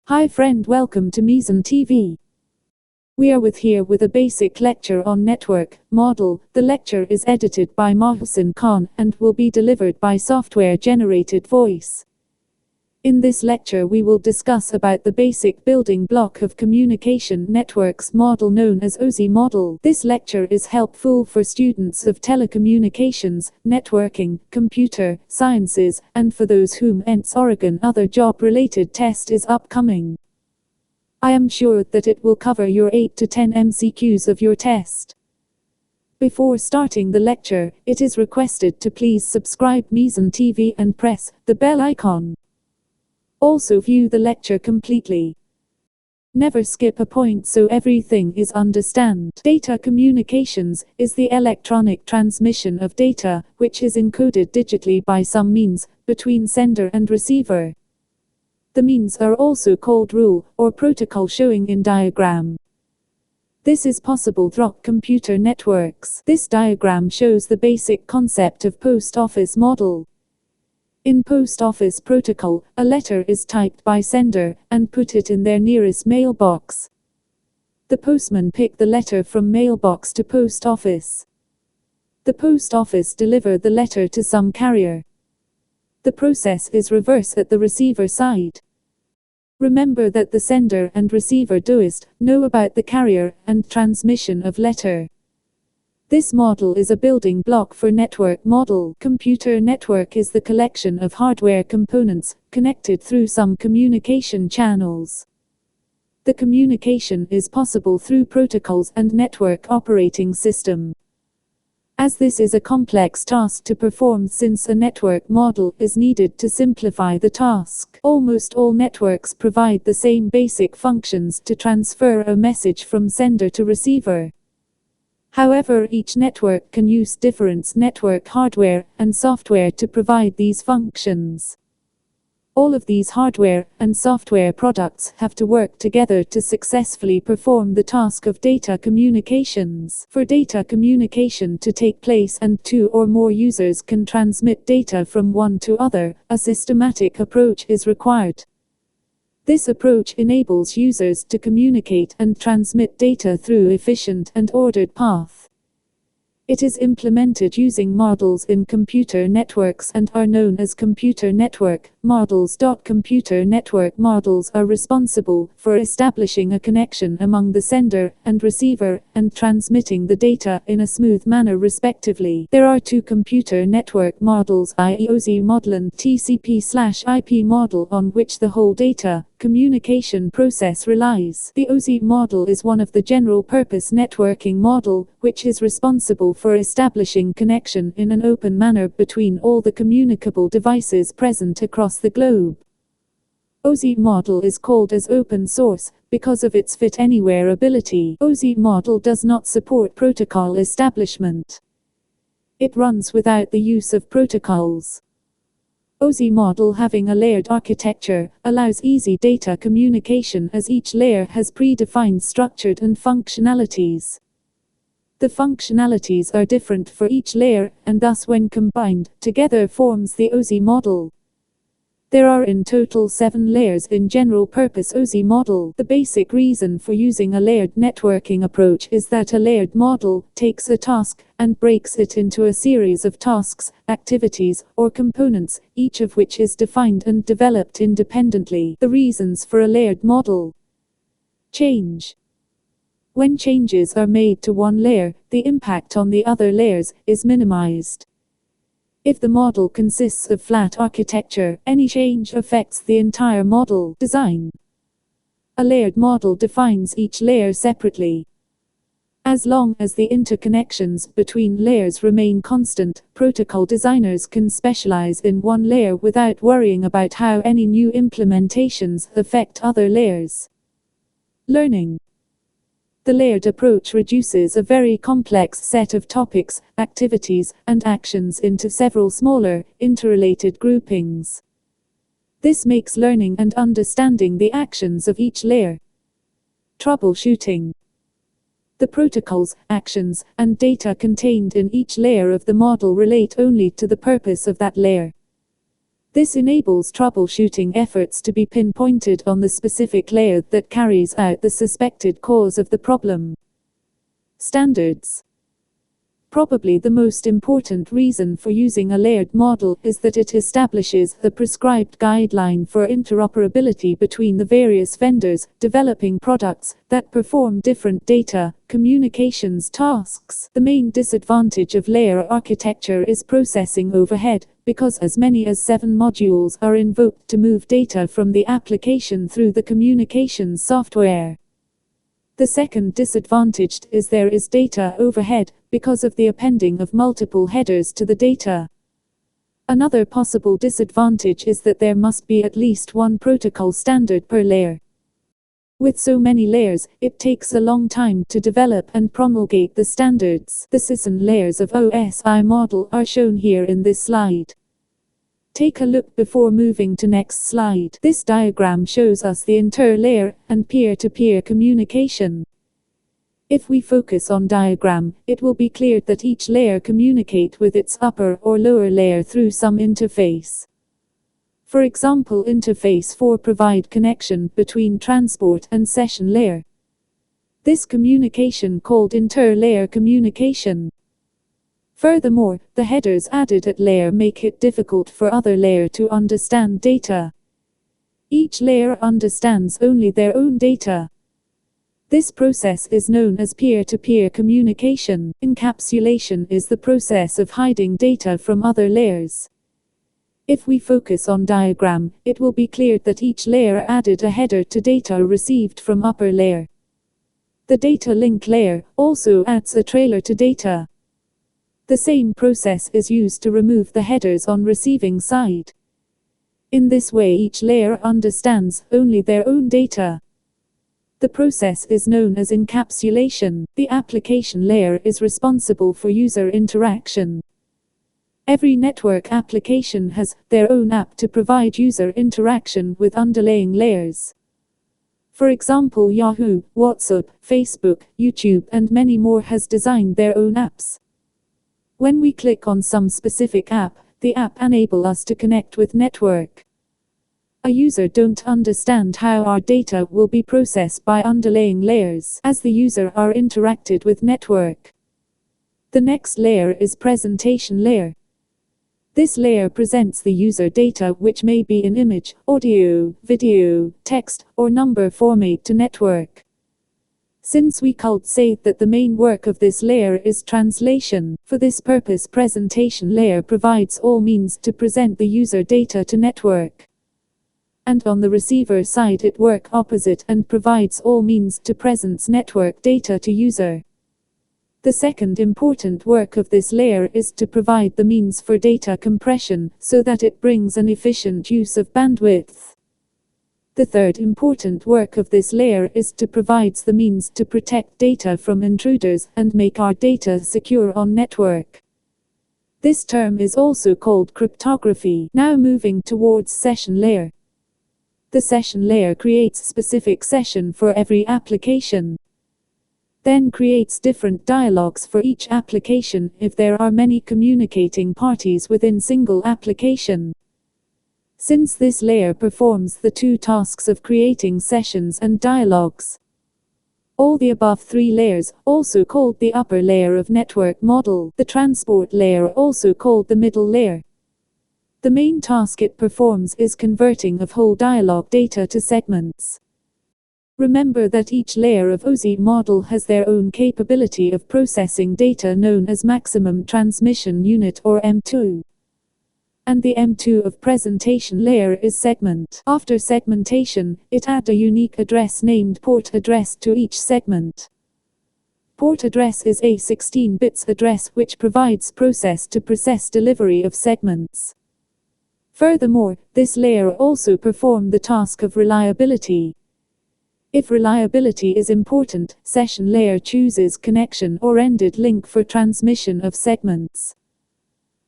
Hi friend, welcome to Meezan TV. We are here with a basic lecture on network model. The lecture is edited by Meezan Khan and will be delivered by software-generated voice. In this lecture we will discuss about the basic building block of communication networks model known as OSI model. This lecture is helpful for students of telecommunications, networking, computer sciences, and for those whom Oregon other job-related test is upcoming. I am sure that it will cover your 8 to 10 MCQs of your test. Before starting the lecture, it is requested to please subscribe Meezan TV and press the bell icon. Also view the lecture completely. Never skip a point so everything is understand. Data communications is the electronic transmission of data, which is encoded digitally by some means, between sender and receiver. The means are also called rule, or protocol showing in diagram. This is possible through computer networks. This diagram shows the basic concept of post office model. In post office protocol, a letter is typed by sender, and put it in their nearest mailbox. The postman pick the letter from mailbox to post office. The post office deliver the letter to some carrier. The process is reverse at the receiver side. Remember that the sender and receiver doest know about the carrier and transmission of letter. This model is a building block for network model. Computer network is the collection of hardware components connected through some communication channels. The communication is possible through protocols and network operating system. As this is a complex task to perform, since a network model is needed to simplify the task. Almost all networks provide the same basic functions to transfer a message from sender to receiver. However, each network can use different network hardware and software to provide these functions. All of these hardware and software products have to work together to successfully perform the task of data communications. For data communication to take place and two or more users can transmit data from one to other, a systematic approach is required. This approach enables users to communicate and transmit data through efficient and ordered path. It is implemented using models in computer networks and are known as computer network models. Computer network models are responsible for establishing a connection among the sender and receiver and transmitting the data in a smooth manner respectively. There are two computer network models, i.e. OSI Model and TCP/IP Model, on which the whole data communication process relies. The OSI model is one of the general-purpose networking model, which is responsible for establishing connection in an open manner between all the communicable devices present across the globe. OSI model is called as open source because of its fit anywhere ability. OSI model does not support protocol establishment. It runs without the use of protocols. OSI model, having a layered architecture, allows easy data communication as each layer has predefined structure and functionalities. The functionalities are different for each layer, and thus when combined together forms the OSI model. There are in total 7 layers in general-purpose OSI model. The basic reason for using a layered networking approach is that a layered model takes a task and breaks it into a series of tasks, activities, or components, each of which is defined and developed independently. The reasons for a layered model: change. When changes are made to one layer, the impact on the other layers is minimized. If the model consists of flat architecture, any change affects the entire model design. A layered model defines each layer separately. As long as the interconnections between layers remain constant, protocol designers can specialize in one layer without worrying about how any new implementations affect other layers. Learning. The layered approach reduces a very complex set of topics, activities, and actions into several smaller, interrelated groupings. This makes learning and understanding the actions of each layer. Troubleshooting. The protocols, actions, and data contained in each layer of the model relate only to the purpose of that layer. This enables troubleshooting efforts to be pinpointed on the specific layer that carries out the suspected cause of the problem. Standards. Probably the most important reason for using a layered model is that it establishes the prescribed guideline for interoperability between the various vendors developing products that perform different data communications tasks. The main disadvantage of layer architecture is processing overhead, because as many as 7 modules are invoked to move data from the application through the communications software. The second disadvantage is there is data overhead, because of the appending of multiple headers to the data. Another possible disadvantage is that there must be at least one protocol standard per layer. With so many layers, it takes a long time to develop and promulgate the standards. The Meezan layers of OSI model are shown here in this slide. Take a look before moving to next slide. This diagram shows us the InterLayer and peer-to-peer communication. If we focus on diagram, it will be clear that each layer communicates with its upper or lower layer through some interface. For example, interface 4 provide connection between transport and session layer. This communication called InterLayer communication. Furthermore, the headers added at layer make it difficult for other layer to understand data. Each layer understands only their own data. This process is known as peer-to-peer communication. Encapsulation is the process of hiding data from other layers. If we focus on diagram, it will be clear that each layer added a header to data received from upper layer. The data link layer also adds a trailer to data. The same process is used to remove the headers on receiving side. In this way, each layer understands only their own data. The process is known as encapsulation. The application layer is responsible for user interaction. Every network application has their own app to provide user interaction with underlying layers. For example, Yahoo, WhatsApp, Facebook, YouTube, and many more has designed their own apps. When we click on some specific app, the app enables us to connect with network. A user don't understand how our data will be processed by underlying layers as the user are interacted with network. The next layer is presentation layer. This layer presents the user data, which may be in image, audio, video, text, or number format to network. Since we could say that the main work of this layer is translation, for this purpose presentation layer provides all means to present the user data to network. And on the receiver side it works opposite and provides all means to present network data to user. The second important work of this layer is to provide the means for data compression, so that it brings an efficient use of bandwidth. The third important work of this layer is to provide the means to protect data from intruders and make our data secure on network. This term is also called cryptography. Now moving towards session layer. The session layer creates specific session for every application. Then creates different dialogues for each application if there are many communicating parties within single application. Since this layer performs the two tasks of creating sessions and dialogues. All the above three layers, also called the upper layer of network model, the transport layer also called the middle layer. The main task it performs is converting of whole dialogue data to segments. Remember that each layer of OSI model has their own capability of processing data known as maximum transmission unit or M2. And the M2 of presentation layer is segment. After segmentation, it adds a unique address named port address to each segment. Port address is a 16 bits address which provides process to process delivery of segments. Furthermore, this layer also performs the task of reliability. If reliability is important, session layer chooses connection or ended link for transmission of segments.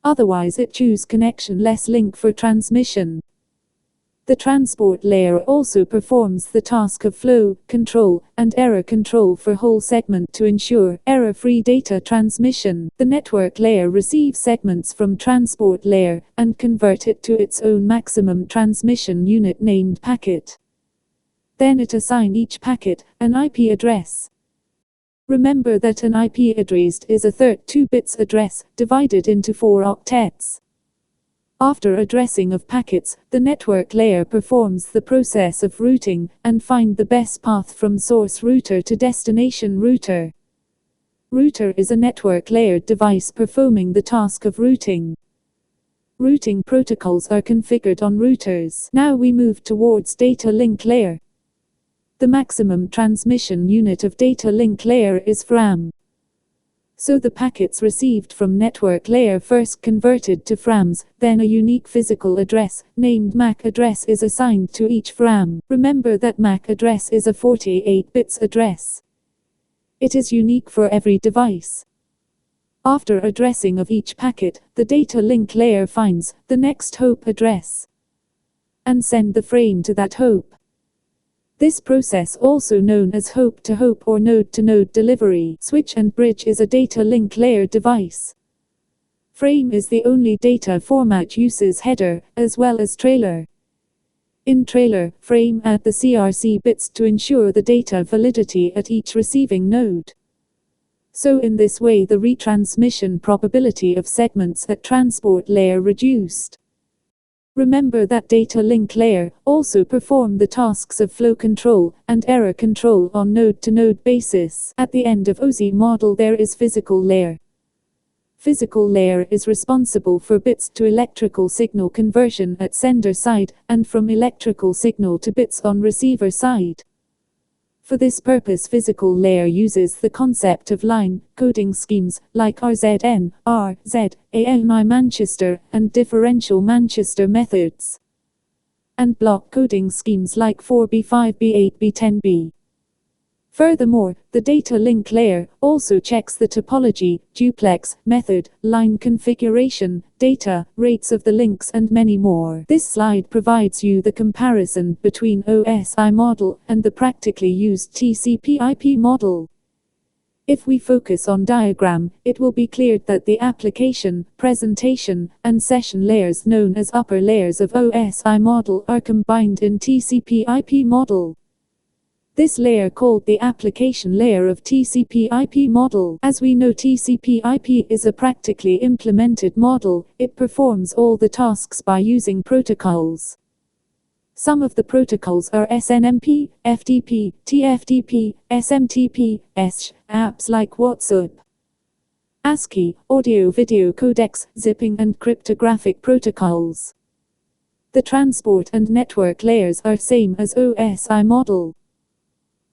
Otherwise it chooses connection-less link for transmission. The transport layer also performs the task of flow control and error control for whole segment to ensure error-free data transmission. The network layer receives segments from transport layer and convert it to its own maximum transmission unit named packet. Then it assigns each packet an IP address. Remember that an IP address is a 32 bits address divided into 4 octets. After addressing of packets, the network layer performs the process of routing and find the best path from source router to destination router. Router is a network layer device performing the task of routing. Routing protocols are configured on routers. Now we move towards data link layer. The maximum transmission unit of data link layer is FRAM. So the packets received from network layer first converted to FRAMs, then a unique physical address, named MAC address is assigned to each FRAM. Remember that MAC address is a 48 bits address. It is unique for every device. After addressing of each packet, the data link layer finds the next hop address and send the frame to that hop. This process, also known as hop-to-hop or node-to-node delivery, switch and bridge, is a data link layer device. Frame is the only data format uses header, as well as trailer. In trailer, frame add the CRC bits to ensure the data validity at each receiving node. So in this way the retransmission probability of segments at transport layer reduced. Remember that data link layer also perform the tasks of flow control and error control on node-to-node basis. At the end of OSI model there is physical layer. Physical layer is responsible for bits to electrical signal conversion at sender side and from electrical signal to bits on receiver side. For this purpose physical layer uses the concept of line coding schemes like RZN, RZ, AMI Manchester and differential Manchester methods, and block coding schemes like 4B, 5B, 8B, 10B. Furthermore, the data link layer also checks the topology, duplex, method, line configuration, data, rates of the links and many more. This slide provides you the comparison between OSI model and the practically used TCP IP model. If we focus on diagram, it will be clear that the application, presentation, and session layers known as upper layers of OSI model are combined in TCP IP model. This layer called the application layer of TCP IP model. As we know, TCP IP is a practically implemented model. It performs all the tasks by using protocols. Some of the protocols are SNMP, FTP, TFTP, SMTP, ESH, apps like WhatsApp, ASCII, audio-video codecs, zipping and cryptographic protocols. The transport and network layers are same as OSI model.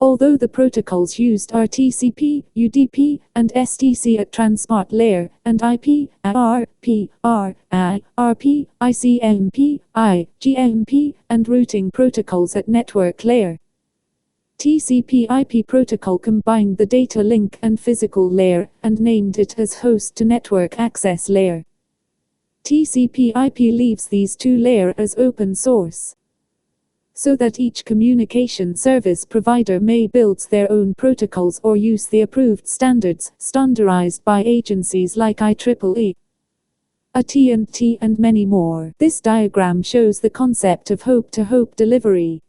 Although the protocols used are TCP, UDP, and STC at transport layer, and IP, RP, RI, RP, ICMP, IGMP, and routing protocols at network layer. TCP IP protocol combined the data link and physical layer, and named it as host to network access layer. TCP IP leaves these two layers as open source, so that each communication service provider may build their own protocols or use the approved standards, standardized by agencies like IEEE, AT&T and many more. This diagram shows the concept of hop-to-hop delivery.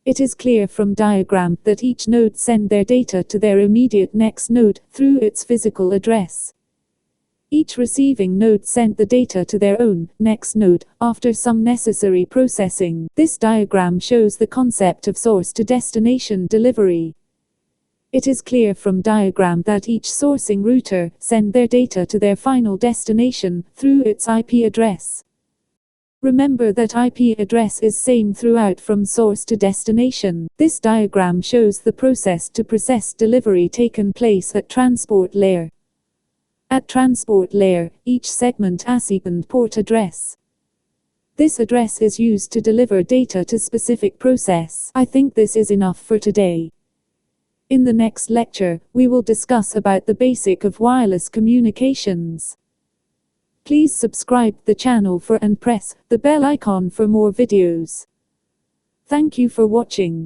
It is clear from diagram that each node send their data to their immediate next node through its physical address. Each receiving node sent the data to their own next node after some necessary processing. This diagram shows the concept of source to destination delivery. It is clear from diagram that each sourcing router send their data to their final destination through its IP address. Remember that IP address is same throughout from source to destination. This diagram shows the process to process delivery taken place at transport layer. At transport layer, each segment assigned port address. This address is used to deliver data to specific process. I think this is enough for today. In the next lecture, we will discuss about the basic of wireless communications. Please subscribe the channel and press the bell icon for more videos. Thank you for watching.